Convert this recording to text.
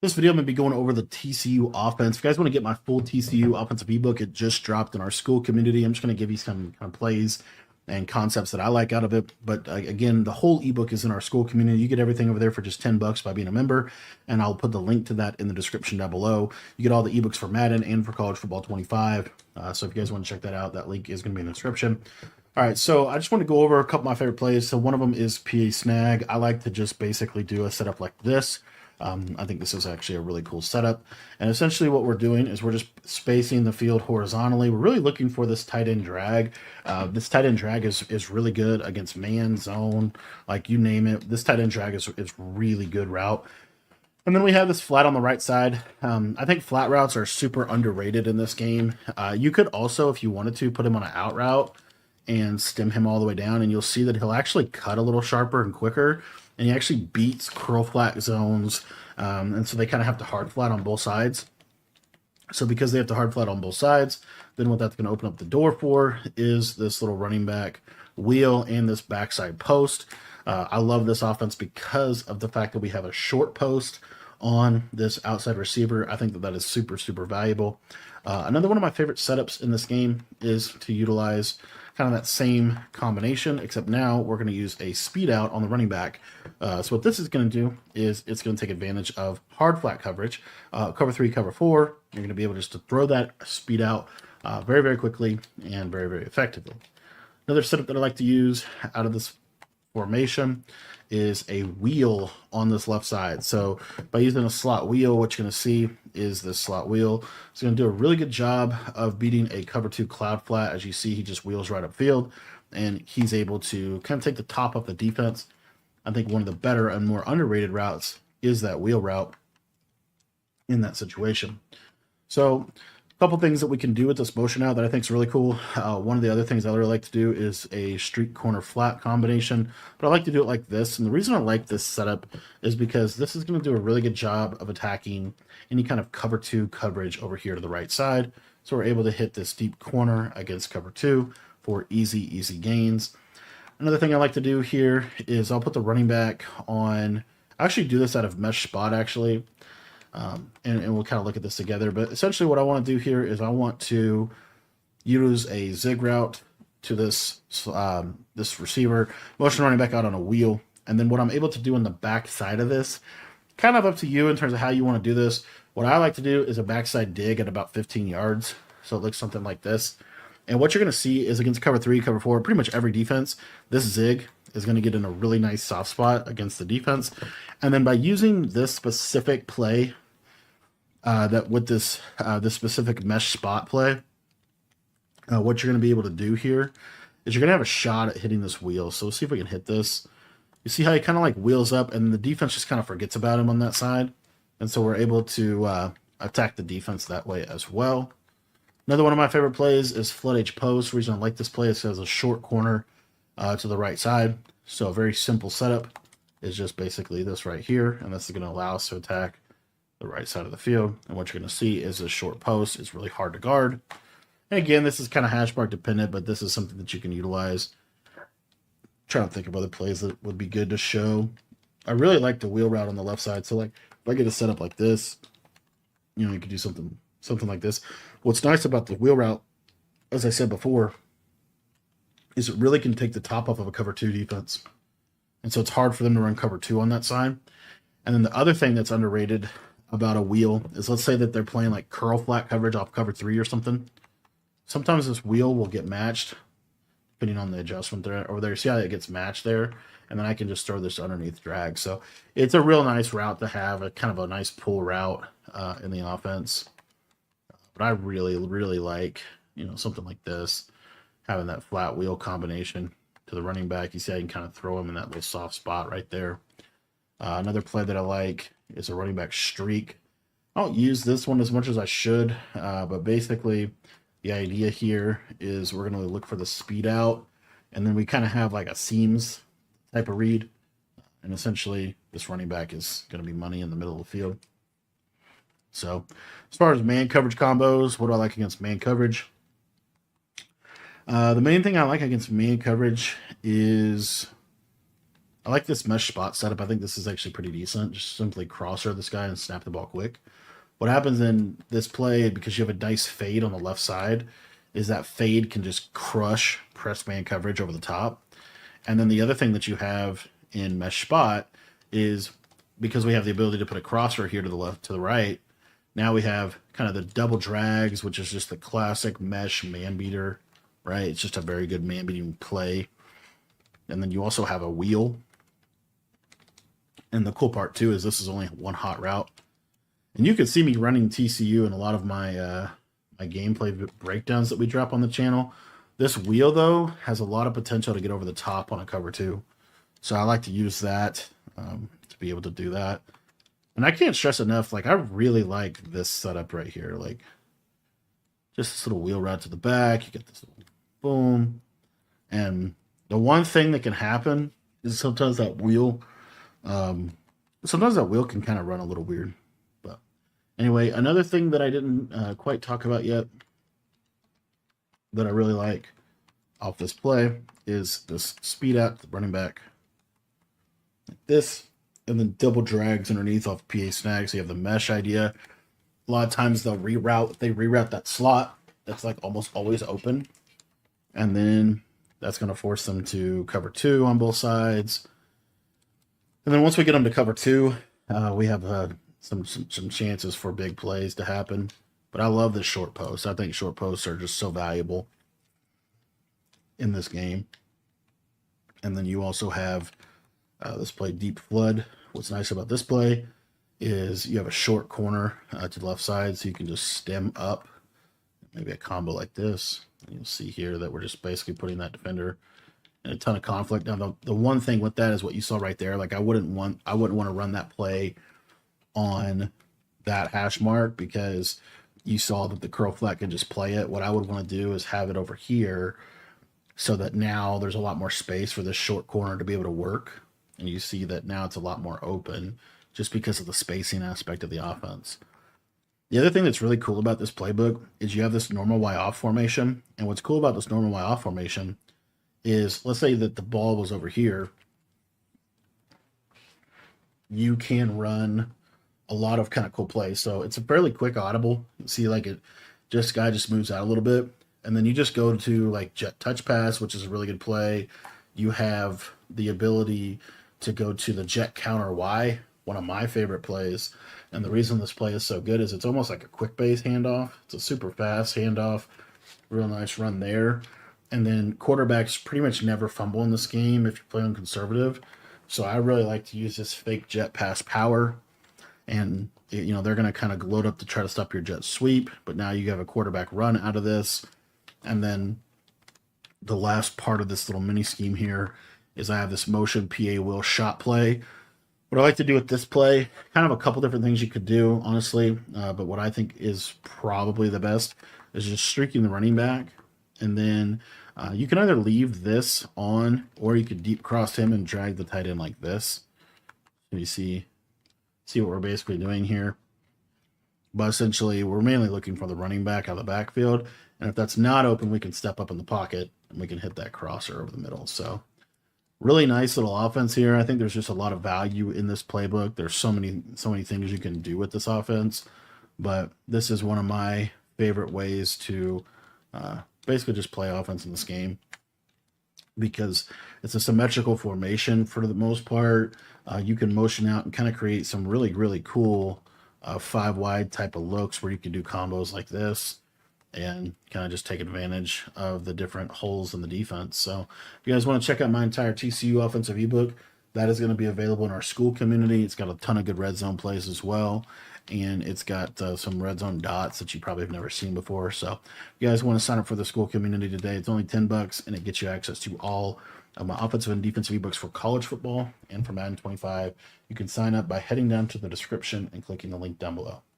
This video, I'm going to be going over the TCU offense. If you guys want to get my full TCU offensive ebook, it just dropped in our school community. I'm just going to give you some kind of plays and concepts that I like out of it. But again, the whole ebook is in our school community. You get everything over there for just $10 by being a member, and I'll put the link to that in the description down below. You get all the ebooks for Madden and for College Football 25. So if you guys want to check that out, that link is going to be in the description. All right, so I just want to go over a couple of my favorite plays. So one of them is PA snag. I like to just basically do a setup like this. I think this is actually a really cool setup. And essentially what we're doing is we're just spacing the field horizontally. We're really looking for this tight end drag. This tight end drag is really good against man, zone, like you name it. This tight end drag is really good route. And then we have this flat on the right side. I think flat routes are super underrated in this game. You could also, if you wanted to, put him on an out route and stem him all the way down, and you'll see that he'll actually cut a little sharper and quicker, and he actually beats curl flat zones, and so they kind of have to hard flat on both sides. So because they have to hard flat on both sides, then what that's going to open up the door for is this little running back wheel and this backside post. I love this offense because of the fact that we have a short post on this outside receiver. I think that that is super, super valuable. Another one of my favorite setups in this game is to utilize kind of that same combination, except now we're going to use a speed out on the running back. So what this is going to do is it's going to take advantage of hard flat coverage, cover 3, cover 4. You're going to be able just to throw that speed out very, very quickly and very, very effectively. Another setup that I like to use out of this formation is a wheel on this left side. So by using a slot wheel, what you're going to see is this slot wheel. It's going to do a really good job of beating a cover 2 cloud flat. As you see, he just wheels right upfield, and he's able to kind of take the top off the defense. I think one of the better and more underrated routes is that wheel route in that situation. So a couple things that we can do with this motion out that I think is really cool. One of the other things I really like to do is a street corner flat combination, but I like to do it like this. And the reason I like this setup is because this is going to do a really good job of attacking any kind of cover 2 coverage over here to the right side. So we're able to hit this deep corner against cover 2 for easy gains. Another thing I like to do here is I'll put the running back on. I actually do this out of mesh spot actually. And we'll kind of look at this together. But essentially what I want to do here is I want to use a zig route to this this receiver, motion running back out on a wheel. And then what I'm able to do on the back side of this, kind of up to you in terms of how you want to do this. What I like to do is a backside dig at about 15 yards. So it looks something like this. And what you're going to see is against cover 3, cover 4, pretty much every defense, this zig is going to get in a really nice soft spot against the defense. And then by using this specific play, that with this specific mesh spot play, what you're going to be able to do here is you're going to have a shot at hitting this wheel. So let's see if we can hit this. You see how he kind of like wheels up, and the defense just kind of forgets about him on that side. And so we're able to attack the defense that way as well. Another one of my favorite plays is flood H post. The reason I like this play is because it's a short corner to the right side. So a very simple setup is just basically this right here, and this is going to allow us to attack the right side of the field. And what you're going to see is a short post is really hard to guard. And again, this is kind of hash mark dependent, but this is something that you can utilize. Trying to think of other plays that would be good to show. I really like the wheel route on the left side. So like if I get a setup like this, you know, you could do something like this. What's nice about the wheel route, as I said before, is it really can take the top off of a cover 2 defense. And so it's hard for them to run cover 2 on that side. And then the other thing that's underrated about a wheel is, let's say that they're playing like curl flat coverage off cover 3 or something. Sometimes this wheel will get matched depending on the adjustment there over there. See how it gets matched there? And then I can just throw this underneath drag. So it's a real nice route to have, a kind of a nice pull route in the offense. But I really, really like, you know, something like this, having that flat wheel combination to the running back. You see I can kind of throw him in that little soft spot right there. Another play that I like is a running back streak. I don't use this one as much as I should, but basically the idea here is we're going to look for the speed out, and then we kind of have like a seams type of read, and essentially this running back is going to be money in the middle of the field. So as far as man coverage combos, what do I like against man coverage? The main thing I like against man coverage is I like this mesh spot setup. I think this is actually pretty decent. Just simply crosser this guy and snap the ball quick. What happens in this play, because you have a nice fade on the left side, is that fade can just crush press man coverage over the top. And then the other thing that you have in mesh spot is, because we have the ability to put a crosser here to the left, to the right, now we have kind of the double drags, which is just the classic mesh man beater, right? It's just a very good man beating play. And then you also have a wheel. And the cool part too is this is only one hot route. And you can see me running TCU in a lot of my my gameplay breakdowns that we drop on the channel. This wheel, though, has a lot of potential to get over the top on a cover 2. So I like to use that to be able to do that. And I can't stress enough, like, I really like this setup right here. Like, just this little wheel route to the back. You get this little boom. And the one thing that can happen is sometimes that wheel can kind of run a little weird. But anyway, another thing that I didn't quite talk about yet that I really like off this play is this speed out the running back like this, and then double drags underneath off PA snag. So you have the mesh idea. A lot of times they'll reroute that slot that's like almost always open, and then that's going to force them to cover 2 on both sides. And then once we get them to cover 2, we have some chances for big plays to happen. But I love this short post. I think short posts are just so valuable in this game. And then you also have this play, deep flood. What's nice about this play is you have a short corner to the left side, so you can just stem up, maybe a combo like this. And you'll see here that we're just basically putting that defender in a ton of conflict. Now, the one thing with that is what you saw right there. Like, I wouldn't want to run that play on that hash mark, because you saw that the curl flat can just play it. What I would want to do is have it over here, so that now there's a lot more space for this short corner to be able to work. And you see that now it's a lot more open just because of the spacing aspect of the offense. The other thing that's really cool about this playbook is you have this normal Y off formation. And what's cool about this normal Y off formation is, let's say that the ball was over here, you can run a lot of kind of cool plays. So it's a fairly quick audible. You see, like, guy just moves out a little bit, and then you just go to like jet touch pass, which is a really good play. You have the ability to go to the jet counter Y, one of my favorite plays. And the reason this play is so good is it's almost like a quick base handoff. It's a super fast handoff, real nice run there. And then quarterbacks pretty much never fumble in this game if you're playing conservative. So I really like to use this fake jet pass power. And, they're going to kind of load up to try to stop your jet sweep. But now you have a quarterback run out of this. And then the last part of this little mini scheme here is I have this motion PA wheel shot play. What I like to do with this play, kind of a couple different things you could do, honestly. But what I think is probably the best is just streaking the running back. And then you can either leave this on, or you could deep cross him and drag the tight end like this. So you see what we're basically doing here. But essentially, we're mainly looking for the running back out of the backfield. And if that's not open, we can step up in the pocket and we can hit that crosser over the middle. So really nice little offense here. I think there's just a lot of value in this playbook. There's so many things you can do with this offense. But this is one of my favorite ways to basically just play offense in this game, because it's a symmetrical formation for the most part. You can motion out and kind of create some really, really cool 5-wide type of looks where you can do combos like this and kind of just take advantage of the different holes in the defense. So if you guys want to check out my entire TCU offensive ebook, that is going to be available in our school community. It's got a ton of good red zone plays as well. And it's got some red zone dots that you probably have never seen before. So if you guys want to sign up for the school community today, it's only $10, and it gets you access to all of my offensive and defensive ebooks for college football and for Madden 25. You can sign up by heading down to the description and clicking the link down below.